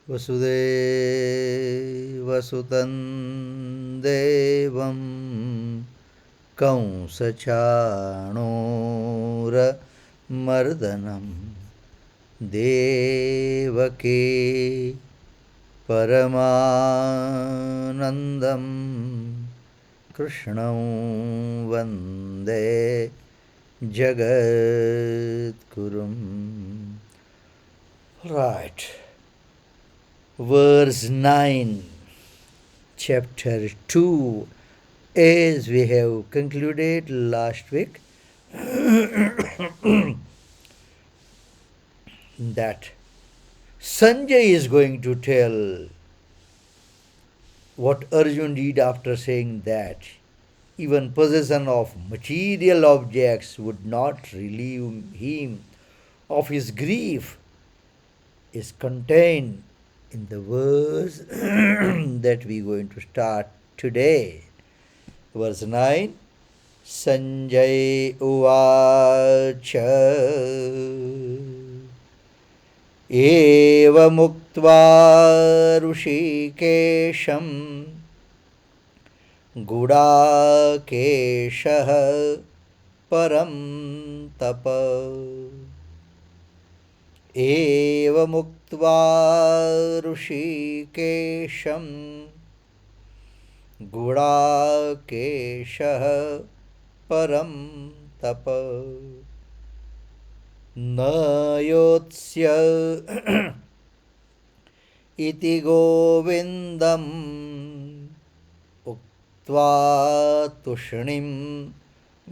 वसुदेवसुतं देवं कंसचाणूरमर्दनं देवकी परमानन्दं कृष्णं वन्दे जगद्गुरुम्. Right. Verse 9, chapter 2, as we have concluded last week, that Sanjay is going to tell what Arjun did after saying that even possession of material objects would not relieve him of his grief is contained in the verse that we are going to start today. Verse 9, Sanjay Uvacha Eva Muktva Rushikesham Gudakeshah Param Tapa एवमुक्त्वा ऋषिकेशं गुडाकेशः परं तप न योत्स्य इति गोविन्दम् उक्त्वा तूष्णीं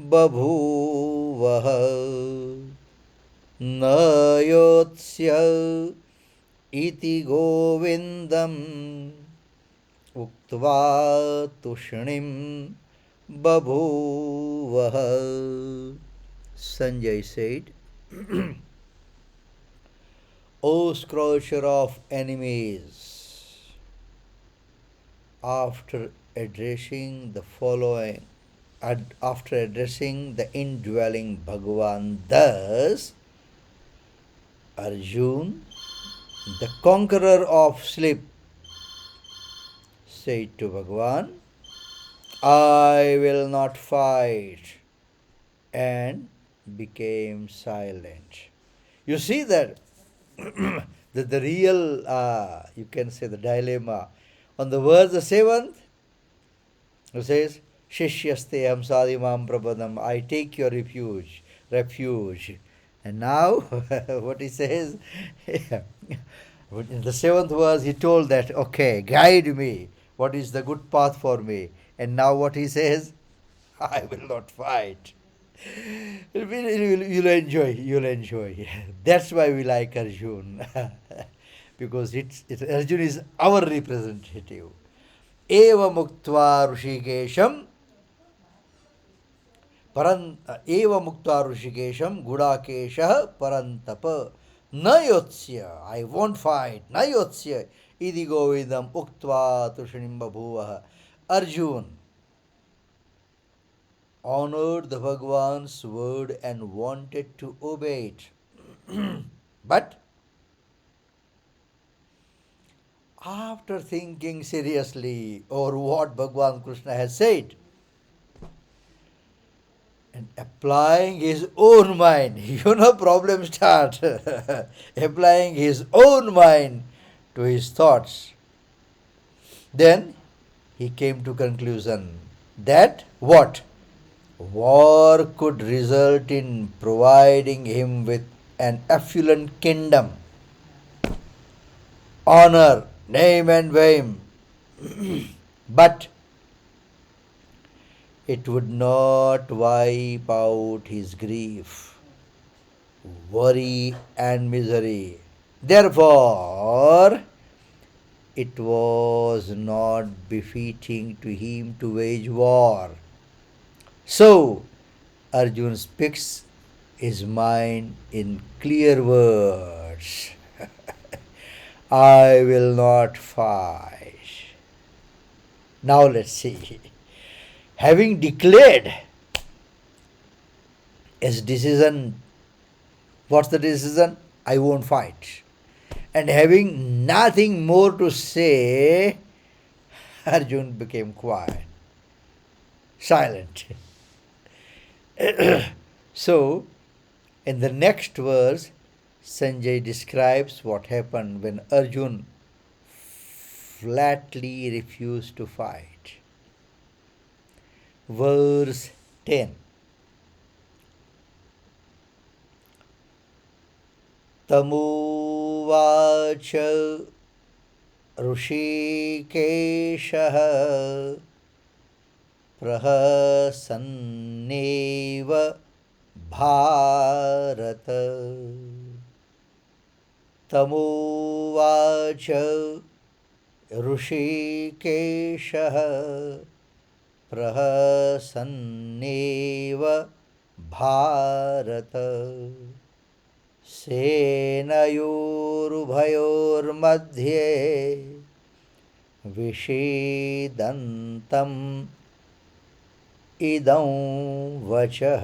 बभूवः न योत्स्य इति गोविन्दम् उक्त्वा तूष्णीं बभूवः. Sanjay said, O scorcher of enemies, after addressing the indwelling Bhagavan thus, Arjun, the conqueror of sleep, said to Bhagavan, I will not fight, and became silent. You see that, that the real, you can say the dilemma. On the verse the 7th, it says, Shishyaste ham sadimam prabodham, I take your refuge. And now, what he says, in the 7th verse, he told that, okay, guide me. What is the good path for me? And now what he says, I will not fight. You'll enjoy. That's why we like Arjun. Because Arjun is our representative. Eva muktva rushikesham Eva mukta Rushikesham Gudakeshah Parantapa Nayotsya. I won't fight. Nayotsya Idi Govidam Uktva Tushanim Bhuvaha. Arjun honored the Bhagavan's word and wanted to obey it. But after thinking seriously over what Bhagavan Krishna has said, and applying his own mind, problems start. Applying his own mind to his thoughts. Then he came to conclusion that what? War could result in providing him with an affluent kingdom, honor, name and fame. But it would not wipe out his grief, worry and misery. Therefore, it was not befitting to him to wage war. So, Arjun speaks his mind in clear words. I will not fight. Now let's see. Having declared his decision, what's the decision? I won't fight. And having nothing more to say, Arjun became quiet, silent. So, in the next verse, Sanjay describes what happened when Arjun flatly refused to fight. Verse 10. तमुवाच ऋषिकेशः प्रहसन्नेव भारत तमुवाच ऋषिकेशः प्रहसन्नेव भारत सेनयोरुभयोर्मध्ये विषीदन्तम् इदं वचः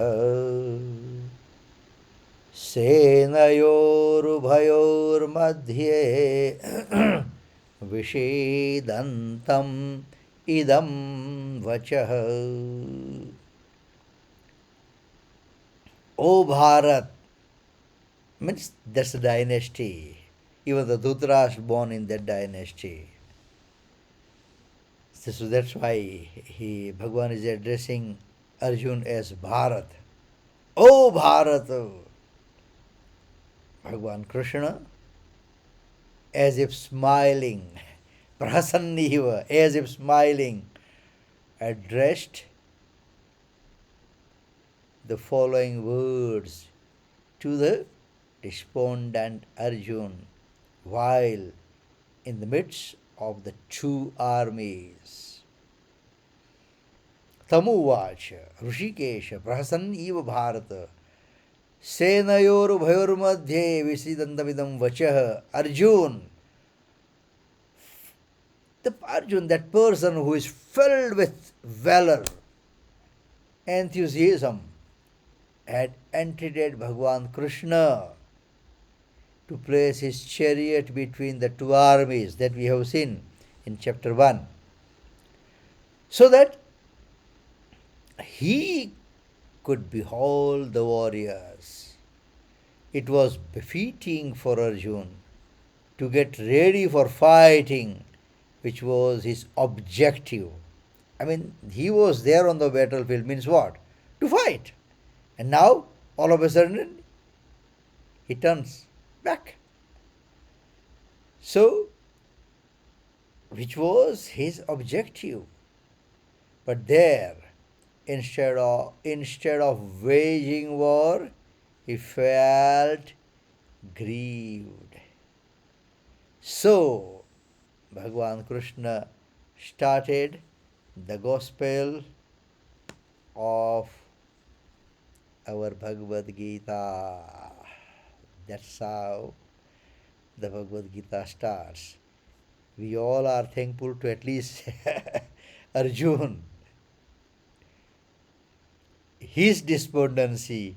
सेनयोरुभयोर्मध्ये विषीदन्तम् idam vachah. O Bharat, means that's a dynasty. Even the Dhutras born in that dynasty. So that's why Bhagavan is addressing Arjun as Bharat. O Bharat, Bhagavan Krishna, as if smiling, prasanniva, as if smiling, addressed the following words to the despondent Arjun while in the midst of the two armies. Tamuvacha Rishikesha Prahasan Eva Bharata Senayor Bhayormadhye Visidandamidam Vachah. Arjun, that person who is filled with valor, enthusiasm, had entreated Bhagavan Krishna to place his chariot between the two armies that we have seen in chapter 1, so that he could behold the warriors. It was befitting for Arjun to get ready for fighting, which was his objective. I mean, he was there on the battlefield, means what? To fight. And now, all of a sudden, he turns back. So, which was his objective? But there, instead of waging war, he felt grieved. So, Bhagavan Krishna started the gospel of our Bhagavad Gita. That's how the Bhagavad Gita starts. We all are thankful to at least Arjun. His despondency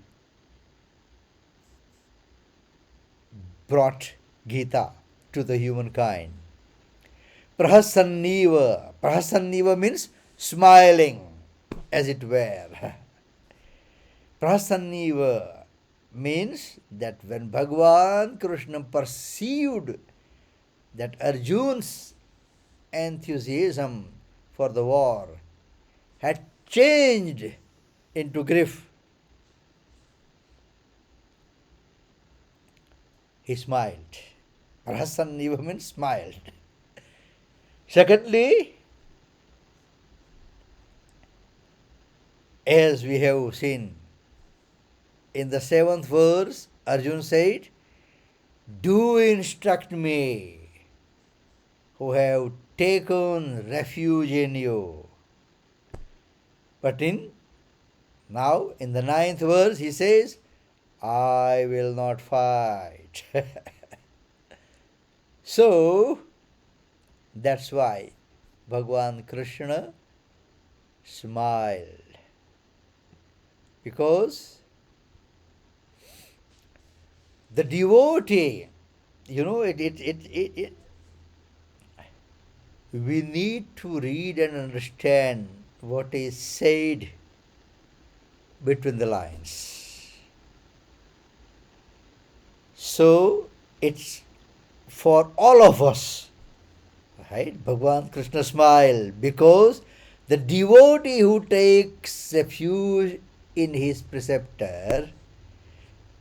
brought Gita to the humankind. Prahasanniva. Prahasanniva means smiling, as it were. Prahasanniva means that when Bhagavan Krishna perceived that Arjun's enthusiasm for the war had changed into grief, he smiled. Prahasanniva means smiled. Secondly, as we have seen in the 7th verse, Arjun said, "Do instruct me, who have taken refuge in you." But now in the 9th verse he says, "I will not fight." So that's why Bhagavan Krishna smiled, because the devotee it we need to read and understand what is said between the lines. So it's for all of us, right? Bhagwan Krishna smiled because the devotee who takes refuge in his preceptor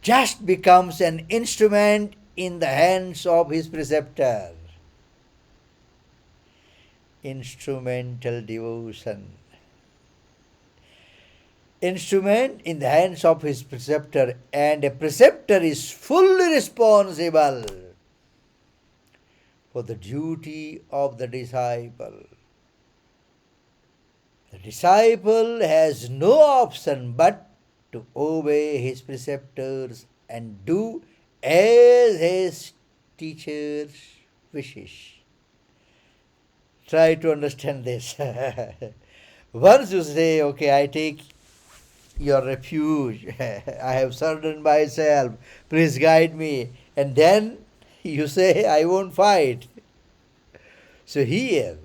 just becomes an instrument in the hands of his preceptor. Instrumental devotion. Instrument in the hands of his preceptor, and a preceptor is fully responsible for the duty of the disciple. The disciple has no option but to obey his preceptors and do as his teacher wishes. Try to understand this. Once you say, okay, I take your refuge, I have surrendered myself, please guide me, and then you say, I won't fight. So here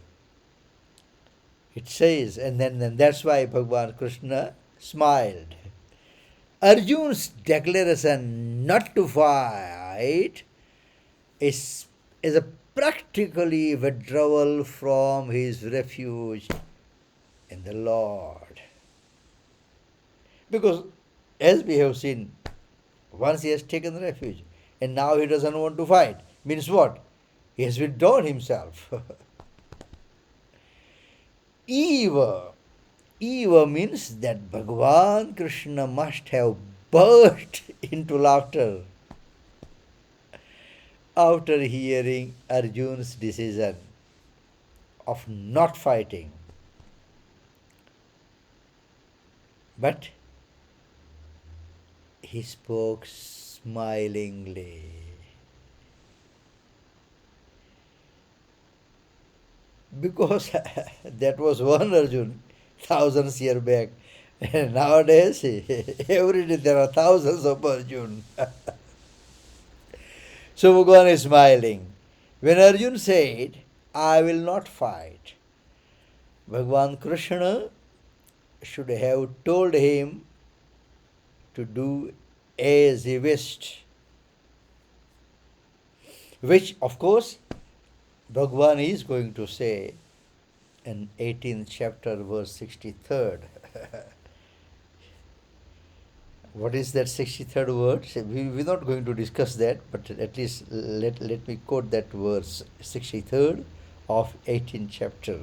it says, and then that's why Bhagavan Krishna smiled. Arjun's declaration not to fight is, is a practically withdrawal from his refuge in the Lord. Because, as we have seen, once he has taken refuge and now he doesn't want to fight, means what? He has withdrawn himself. Eva. Eva means that Bhagavan Krishna must have burst into laughter after hearing Arjun's decision of not fighting. But he spoke smilingly. Because that was one Arjun thousands years back. And nowadays, every day there are thousands of Arjun. So Bhagavan is smiling. When Arjun said, I will not fight, Bhagavan Krishna should have told him to do as he wished. Which, of course, Bhagavan is going to say in 18th chapter, verse 63rd. What is that 63rd word? We're not going to discuss that, but at least let me quote that verse 63rd of 18th chapter.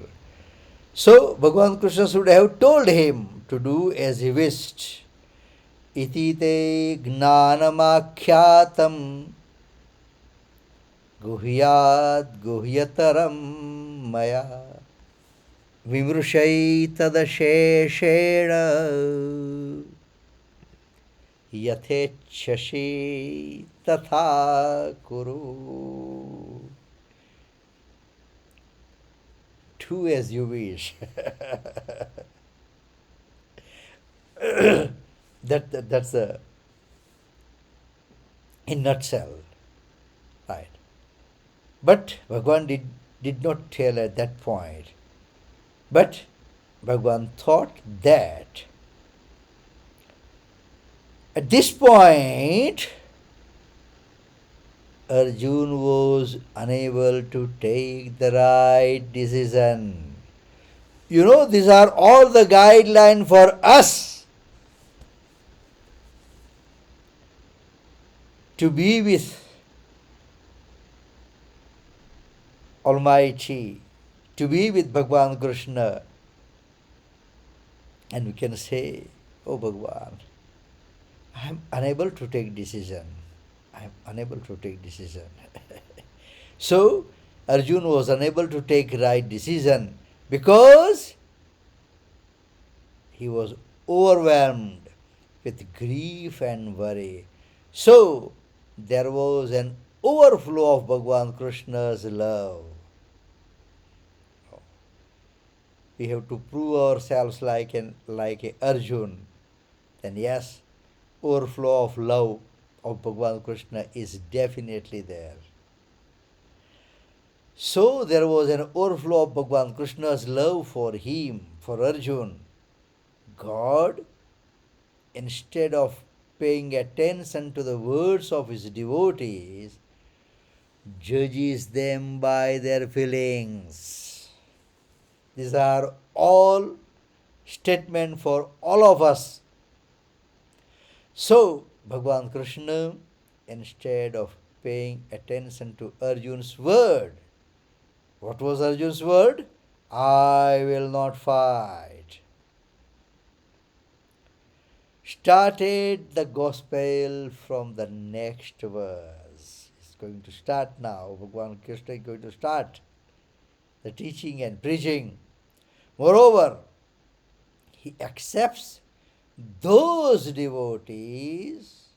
So, Bhagavan Krishna should have told him to do as he wished. Iti te gnanamakyatam guhyat guhyataram maya vimrushai tadasheshena yatechasi tatha kuru. Do as you wish. That's a in nutshell, right? But Bhagavan did not tell at that point. But Bhagavan thought that at this point Arjun was unable to take the right decision. These are all the guidelines for us to be with Almighty, to be with Bhagavan Krishna. And we can say, oh Bhagavan, I am unable to take decision. I am unable to take decision. So Arjun was unable to take right decision because he was overwhelmed with grief and worry. So there was an overflow of Bhagavan Krishna's love. We have to prove ourselves like a Arjun. Then yes, overflow of love of Bhagavan Krishna is definitely there. So there was an overflow of Bhagwan Krishna's love for him, for Arjun. God, instead of paying attention to the words of his devotees, judges them by their feelings. These are all statements for all of us. So, Bhagwan Krishna, instead of paying attention to Arjun's word, what was Arjun's word? I will not fight. Started the gospel from the next verse. It's going to start now. Bhagwan Krishna is going to start the teaching and preaching. Moreover, he accepts those devotees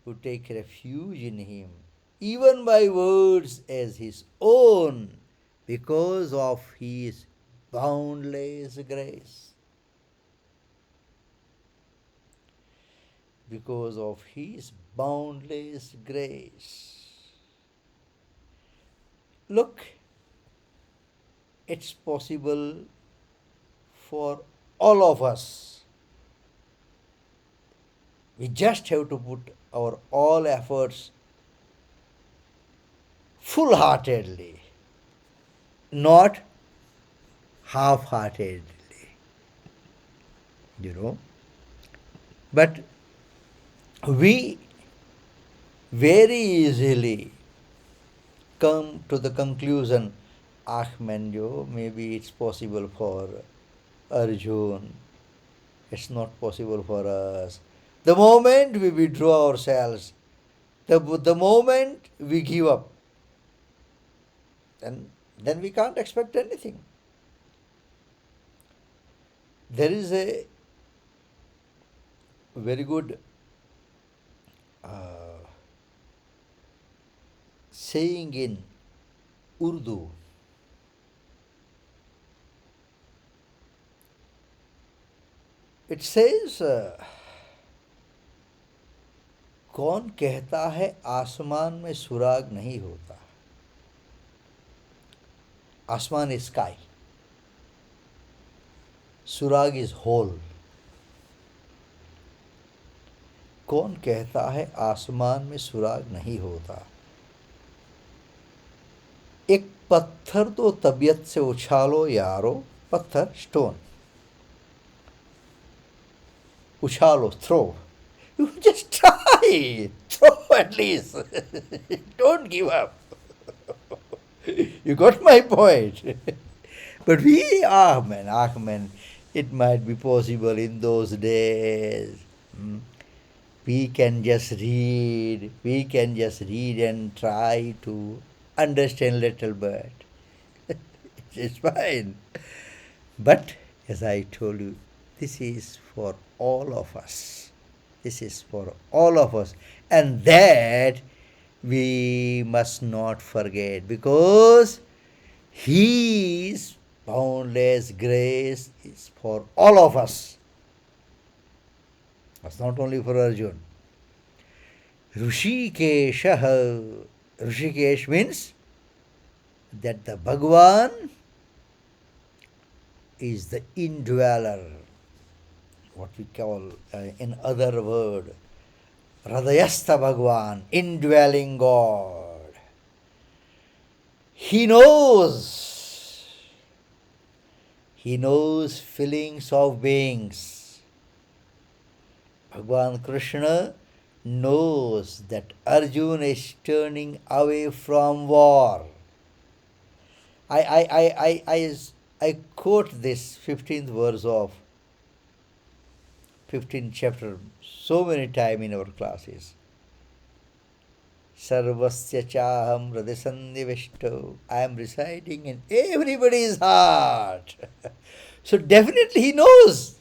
who take refuge in him, even by words as his own, because of his boundless grace. Because of his boundless grace. Look, it's possible for all of us. We just have to put our all efforts full heartedly, not half heartedly. You know. But we very easily come to the conclusion, ah, Manjo, maybe it's possible for Arjun, it's not possible for us. The moment we withdraw ourselves, the moment we give up, then we can't expect anything. There is a very good saying in Urdu. It says, कौन कहता है आसमान में सुराग नहीं होता. आसमान is sky. सुराग is hole. कौन कहता है आसमान में सुराग नहीं होता. एक पत्थर तो तबीयत से उछालो यारो. पत्थर, stone. उछालो, throw. You just try. Throw at least. Don't give up. You got my point. But man, it might be possible in those days. We can just read and try to understand little bit. It's fine. But as I told you, this is for all of us. This is for all of us. And that we must not forget, because His boundless grace is for all of us. It's not only for Arjun. Rishikesha. Rishikesh means that the Bhagavan is the indweller, what we call in other word, Hridayastha Bhagavan, indwelling God. He knows feelings of beings. Bhagavan Krishna knows that Arjuna is turning away from war. I quote this 15th verse of 15th chapter so many times in our classes. Sarvasya chaham hridayasannivishto. I am residing in everybody's heart. So definitely he knows.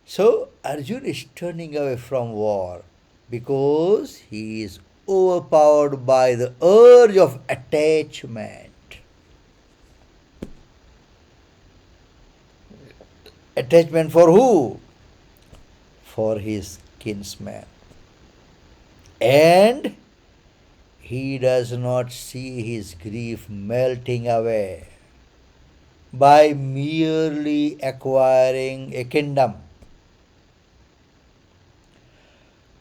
So Arjuna is turning away from war because he is overpowered by the urge of attachment. Attachment for who? For his kinsman. And he does not see his grief melting away by merely acquiring a kingdom.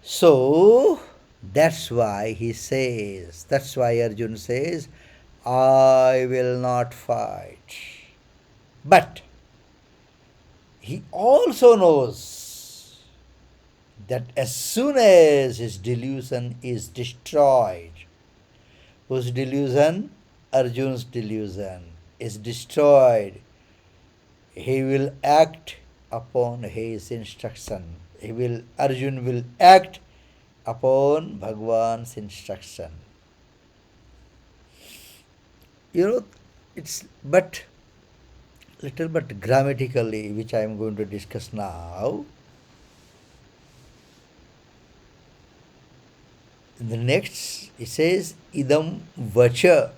So that's why Arjun says, I will not fight. But he also knows that as soon as his delusion is destroyed, whose delusion? Arjun's delusion is destroyed, he will act upon his instruction. Arjun will act upon Bhagwan's instruction. You know, it's but little but grammatically, which I am going to discuss now. In the next, it says idam vacha.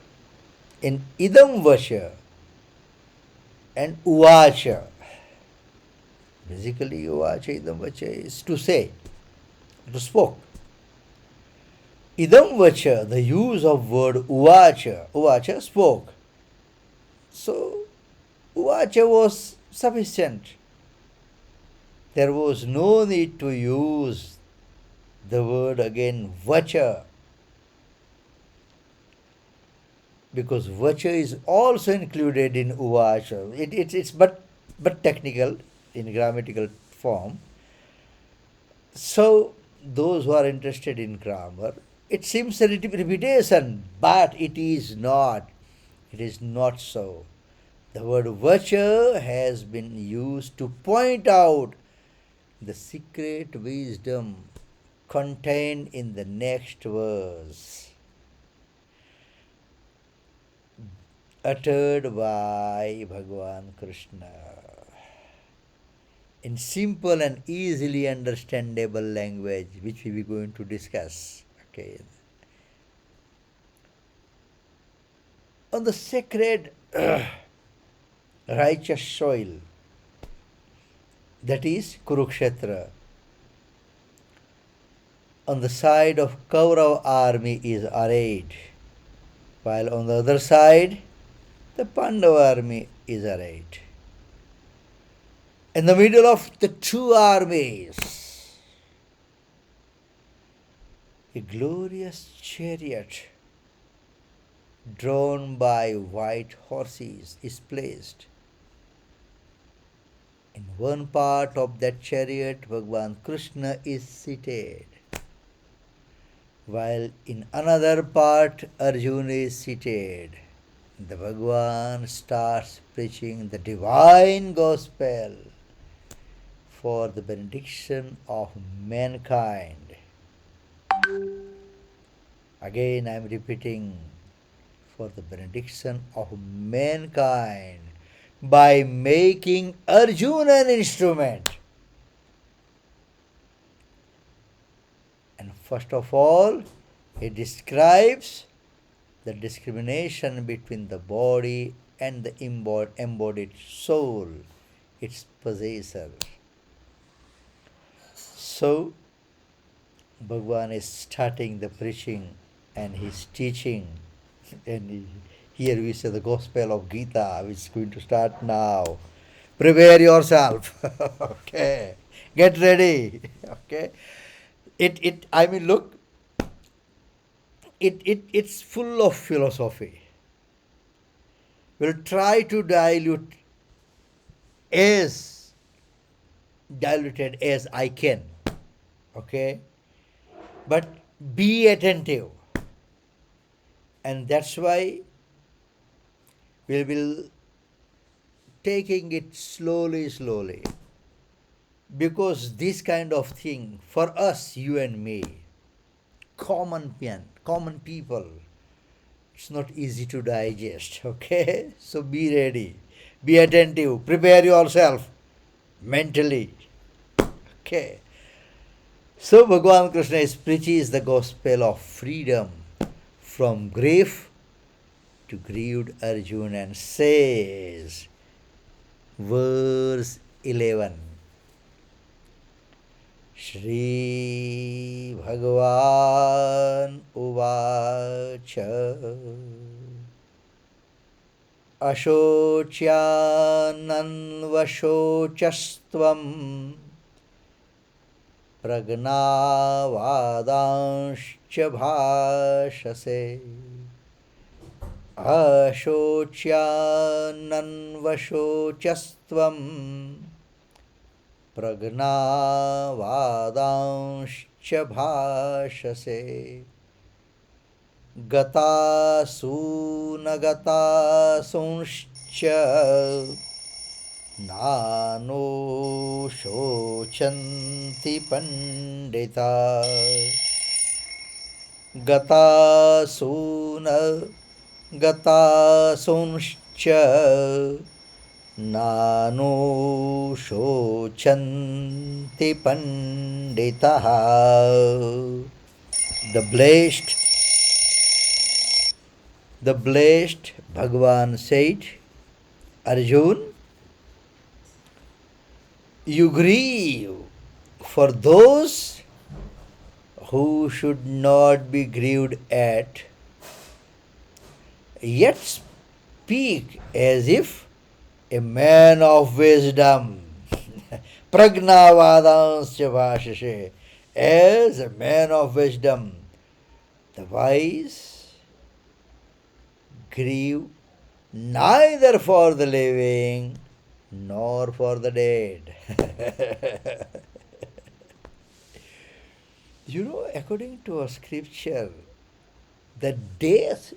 In idam vacha and uvacha. Basically, uvacha idam vacha is to say, to spoke. Idam vacha, the use of word uvacha. Uvacha spoke. So, uvacha was sufficient. There was no need to use the word again vacha, because vacha is also included in uvacha. It's but technical in grammatical form. So those who are interested in grammar, it seems a repetition, but it is not. It is not so. The word vacha has been used to point out the secret wisdom contained in the next verse, uttered by Bhagavan Krishna in simple and easily understandable language, which we will going to discuss. Okay. On the sacred righteous soil, that is Kurukshetra, on the side of Kaurav army is arrayed, while on the other side the Pandava army is arrayed. In the middle of the two armies, a glorious chariot drawn by white horses is placed. In one part of that chariot, Bhagavan Krishna is seated, while in another part, Arjuna is seated. The Bhagavan starts preaching the divine gospel for the benediction of mankind. Again, I am repeating, for the benediction of mankind by making Arjuna an instrument. And first of all, he describes the discrimination between the body and the embodied soul, its possessor. So, Bhagavan is starting the preaching and he's teaching. And here we say the gospel of Geeta, which is going to start now. Prepare yourself. Okay. Get ready. Okay. It's full of philosophy. We'll try to as diluted as I can. Okay. But be attentive. And that's why we will taking it slowly. Because this kind of thing, for us, you and me, common people, it's not easy to digest. Okay? So be ready. Be attentive. Prepare yourself mentally. Okay. So Bhagavan Krishna preaches the gospel of freedom from grief to grieved Arjuna and says, verse 11, श्रीभगवान् उवाच अशोच्यानन्वशोचस्त्वं प्रज्ञावादांश्च भाषसे अशोच्यानन्वशोचस्त्वं प्रज्ञावादांश्च भाषसे गतासूनगतासूंश्च नानो शोचन्ति पण्डिता गतासून गतासूंश्च नानो शोचन्ति पण्डितः. The blessed, the blessed Bhagavan said, Arjun, you grieve for those who should not be grieved at, yet speak as if a man of wisdom. Pragnavadansya bhashashe. As a man of wisdom, the wise grieve neither for the living nor for the dead. According to our scripture, the death,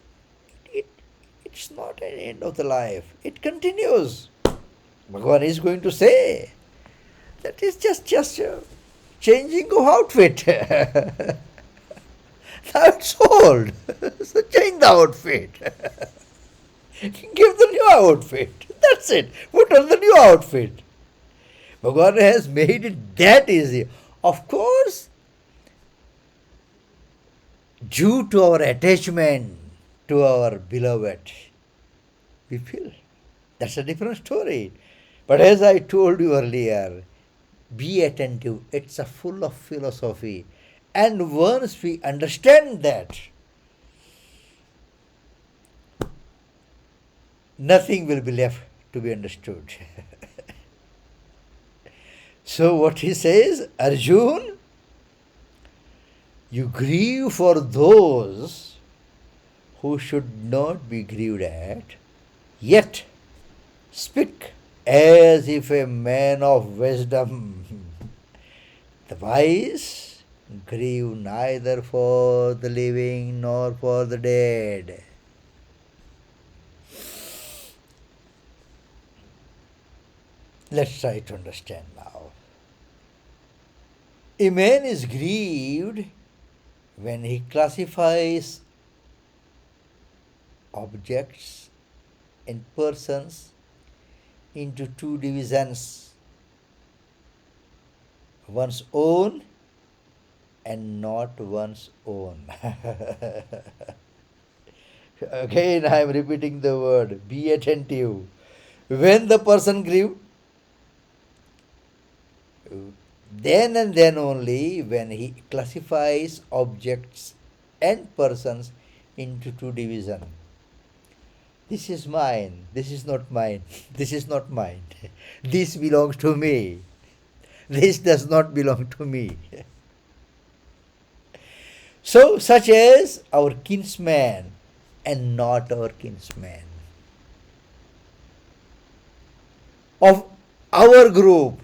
it's not an end of the life. It continues. Bhagavan is going to say that is just changing of outfit. Now it's old. So change the outfit. Give the new outfit. That's it. Put on the new outfit. Bhagavan has made it that easy. Of course, due to our attachment to our beloved, we feel. That's a different story. But as I told you earlier, be attentive. It's a full of philosophy. And once we understand that, nothing will be left to be understood. So what he says, Arjun, you grieve for those who should not be grieved at, yet speak as if a man of wisdom. The wise grieve neither for the living nor for the dead. Let's try to understand now. A man is grieved when he classifies objects and persons into two divisions, one's own and not one's own. Again, I am repeating the word, be attentive. When the person grieves, then and then only when he classifies objects and persons into two divisions. This is mine, this is not mine, this is not mine. This belongs to me, this does not belong to me. So, such as our kinsman and not our kinsman. Of our group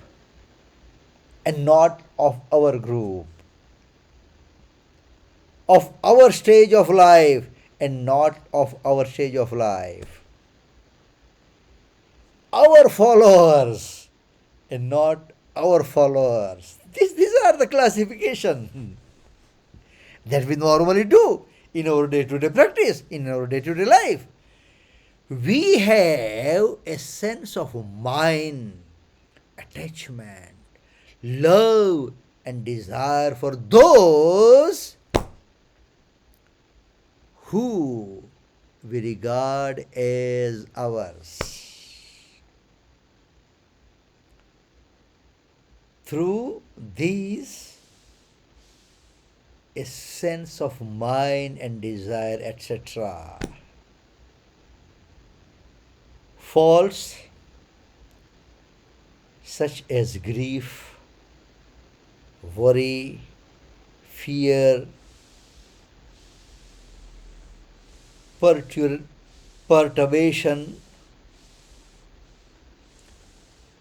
and not of our group. Of our stage of life and not of our stage of life. Our followers and not our followers. These are the classification that we normally do in our day-to-day practice, in our day-to-day life. We have a sense of mind, attachment, love and desire for those who we regard as ours. through these, a sense of mind and desire, etc., faults such as grief, worry, fear, perturbation,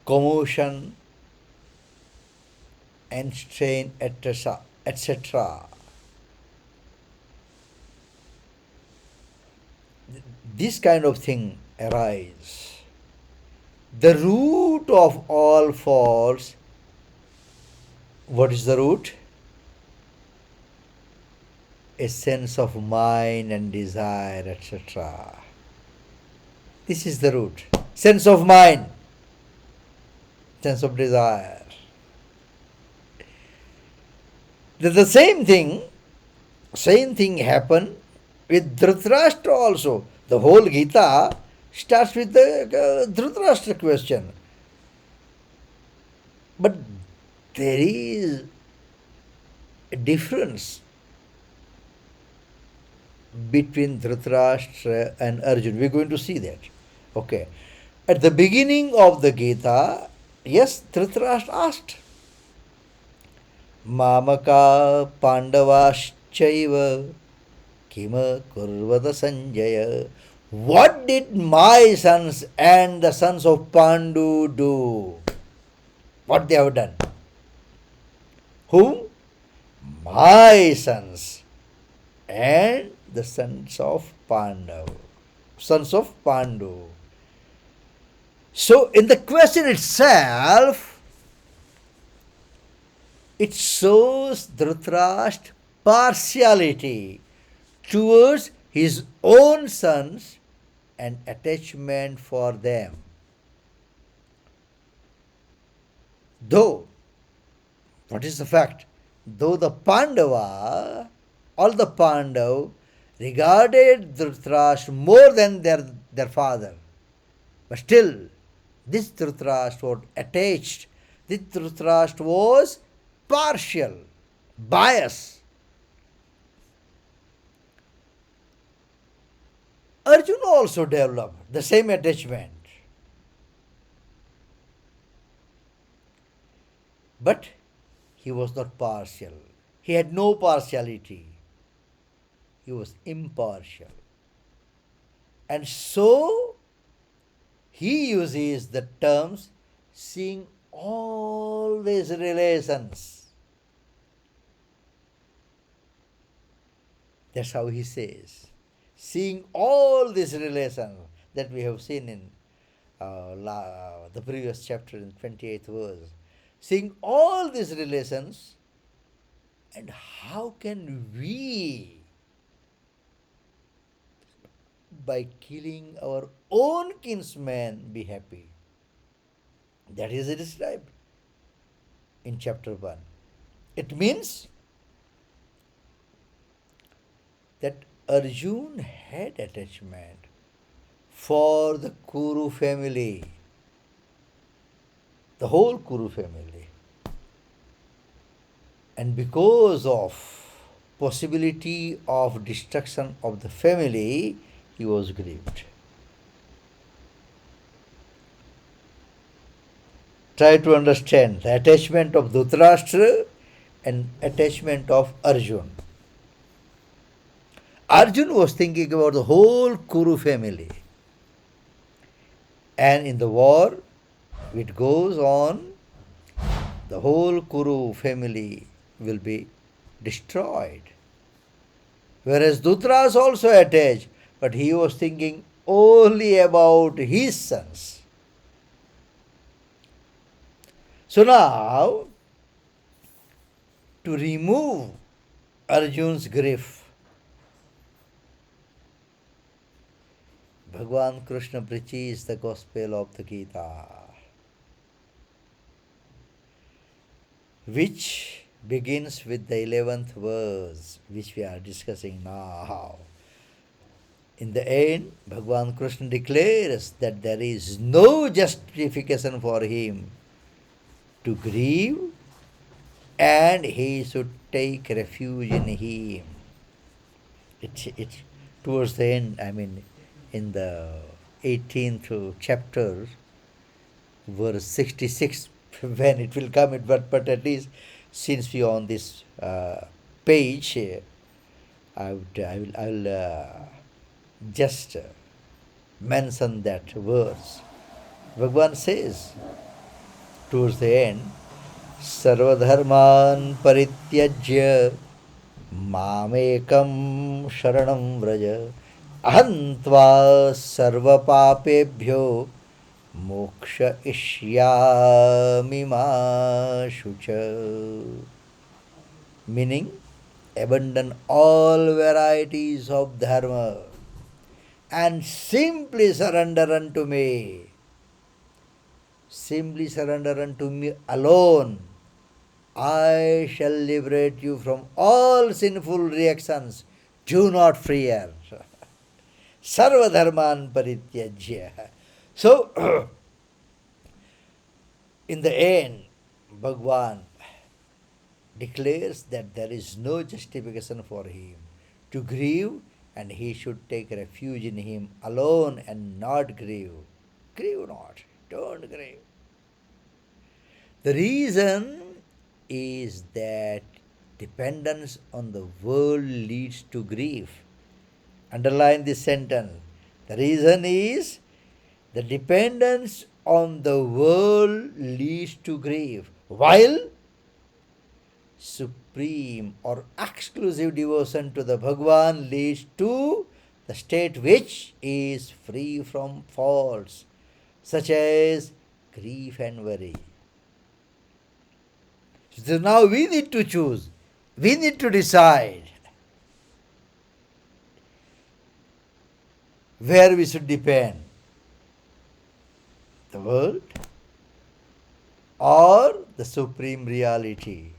commotion, and strain, etc., etc. This kind of thing arise. The root of all faults, what is the root? A sense of mind and desire, etc. This is the root. Sense of mind, sense of desire. The same thing happened with Dhritarashtra also. The whole Gita starts with the Dhritarashtra question. But there is a difference between Dhritarashtra and Arjun. We're going to see that. Okay. At the beginning of the Gita, yes, Dhritarashtra asked, Mamaka Pandavaschaiva Kima Kurvada Sanjaya. What did my sons and the sons of Pandu do? What they have done? Whom? My sons and the sons of Pandu. Sons of Pandu. So, in the question itself, it shows Dhritarashtra's partiality towards his own sons and attachment for them. Though, what is the fact? Though the Pandava, all the Pandav, regarded Dhritarashtra more than their father, but still, this Dhritarashtra was attached. This Dhritarashtra was partial, bias. Arjuna also developed the same attachment. But he was not partial. He had no partiality. He was impartial. And so he uses the terms seeing all these relations. That's how he says. Seeing all these relations that we have seen in the previous chapter in 28th verse. Seeing all these relations, and how can we, by killing our own kinsman, be happy? That is described in chapter 1. It means that Arjuna had attachment for the Kuru family, the whole Kuru family. And because of possibility of destruction of the family, he was grieved. Try to understand the attachment of Dhritarashtra and attachment of Arjuna. Arjuna was thinking about the whole Kuru family. And in the war, it goes on, the whole Kuru family will be destroyed. Whereas Dhritarashtra also attached, but he was thinking only about his sons. So now, to remove Arjuna's grief, Bhagavan Krishna preaches the gospel of the Gita, which begins with the 11th verse, which we are discussing now. In the end, Bhagavan Krishna declares that there is no justification for him to grieve and he should take refuge in him. It's towards the end, I mean, in the 18th chapter, verse 66, when it will come, but at least since we are on this page, I will just mention that verse. Bhagavan says towards the end, Sarvadharman Parityajya Mamekam Sharanam Vraja Ahantva Sarvapapebhyo Moksha Ishyami Ma Shucha. Meaning, abandon all varieties of dharma and simply surrender unto me. Simply surrender unto me alone. I shall liberate you from all sinful reactions. Do not fear. Sarva dharman parityajya. So, in the end, Bhagwan declares that there is no justification for him to grieve, and he should take refuge in him alone and not grieve. Grieve not. Don't grieve. The reason is that dependence on the world leads to grief. Underline this sentence. The reason is the dependence on the world leads to grief, while supreme or exclusive devotion to the Bhagwan leads to the state which is free from faults, such as grief and worry. So now we need to choose. We need to decide where we should depend. The world or the supreme reality.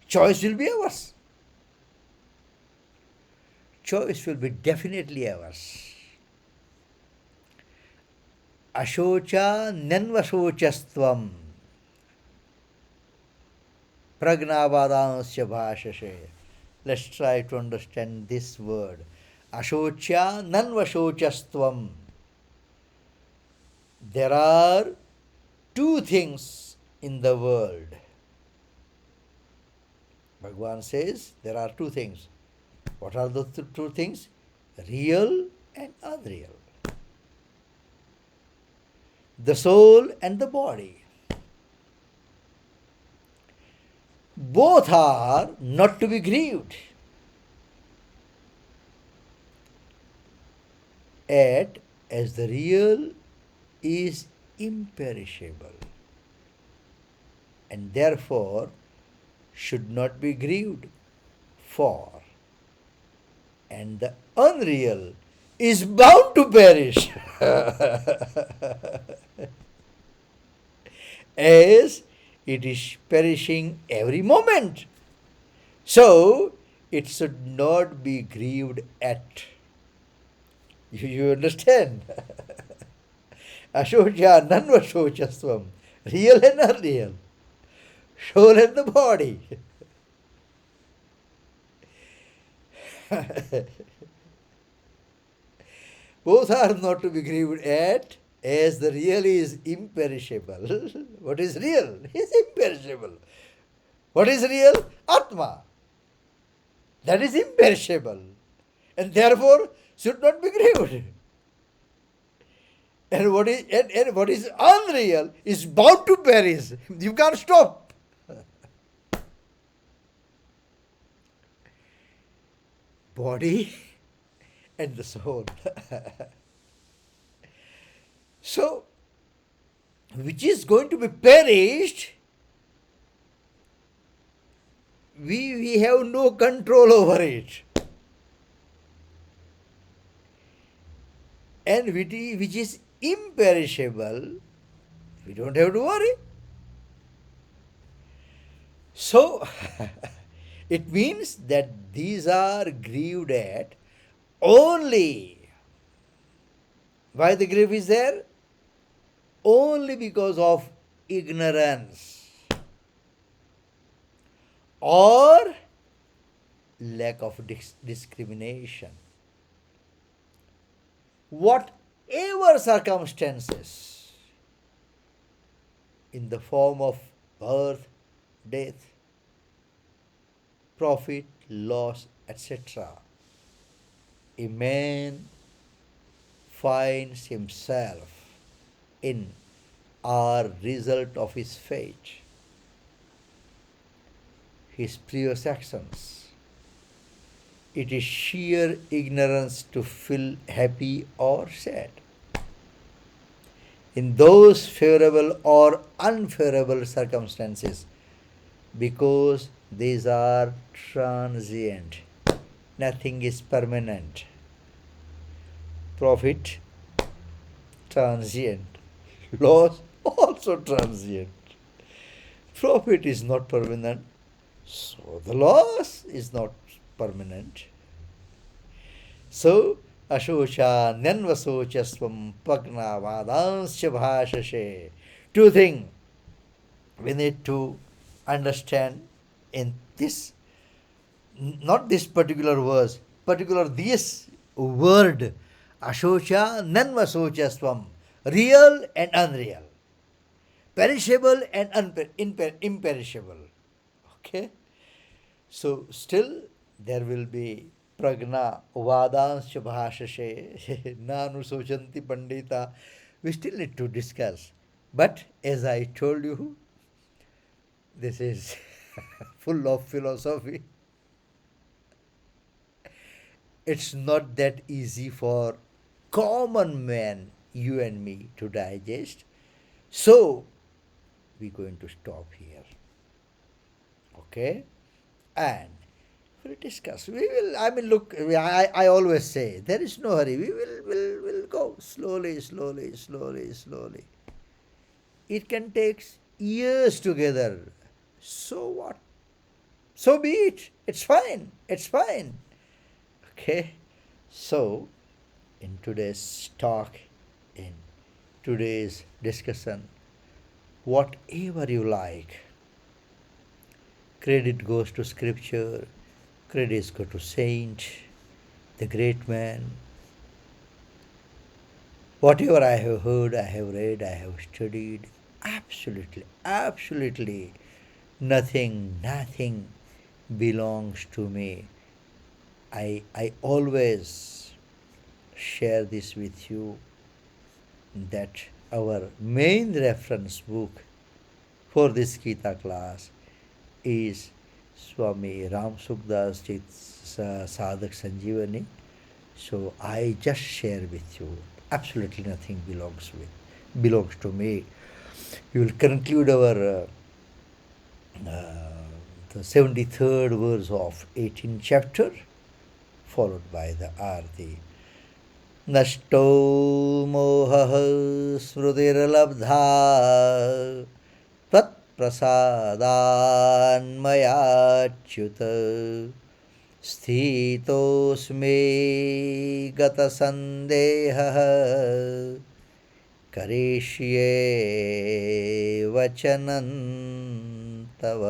Choice will be ours. Choice will be definitely ours. Ashocha nanvashochastvam pragnavadansya bhashashe. Let's try to understand this word. Ashocha nanvashochastvam. There are two things in the world. Bhagavan says there are two things. What are the two things? Real and unreal. The soul and the body. Both are not to be grieved. Yet, as the real is imperishable and therefore should not be grieved for, and the unreal is bound to perish as it is perishing every moment. So, it should not be grieved at. You understand? Ashocha nanvashochasvam. Real and unreal. Soul and the body. Both are not to be grieved at, as the real is imperishable. What is real? Is imperishable. What is real? Atma. That is imperishable. And therefore should not be grieved. And what is unreal is bound to perish. You can't stop. Body and the soul. So, which is going to be perished, we have no control over it. And which is imperishable, we don't have to worry. So, it means that these are grieved at only. Why the grief is there? Only because of ignorance. or lack of discrimination. Whatever circumstances, in the form of birth, death, profit, loss, etc., a man finds himself in are result of his fate, his previous actions. It is sheer ignorance to feel happy or sad. In those favorable or unfavorable circumstances, because these are transient, nothing is permanent. Profit, transient. Loss, also transient. Profit is not permanent, so the loss is not permanent. So, Ashocha Nyanvasochasvam Pagna Vadanscha Bhashashe. Two things we need to understand in this, not this particular verse, particular this word, Ashocha Nanvasochasvam, real and unreal, perishable and imperishable. Okay? So still there will be pragna vadanscha bhashashe nanu sochanti pandita. We still need to discuss. But as I told you, this is full of philosophy. It's not that easy for common man, you and me, to digest. So we're going to stop here. Okay? And we'll discuss. We will, I mean, look, I always say, there is no hurry. We'll go slowly, slowly, slowly, slowly. It can take years together. So what? So be it. It's fine. It's fine. Okay? So, in today's talk, in today's discussion, whatever you like, credit goes to scripture, credits go to saint, the great man. Whatever I have heard, I have read, I have studied, absolutely, absolutely nothing belongs to me. I always share this with you that our main reference book for this Geeta class is Swami Ram Sukdas Jit's Sadhak Sanjeevani. So I just share with you. Absolutely nothing belongs to me. We will conclude our the 73rd verse of 18th chapter, followed by the Arti. नष्टो मोहः स्मृतिर्लब्धा त्वत्प्रसादान्मयाच्युत स्थितोऽस्मि गतसन्देहः करिष्ये वचनं तव.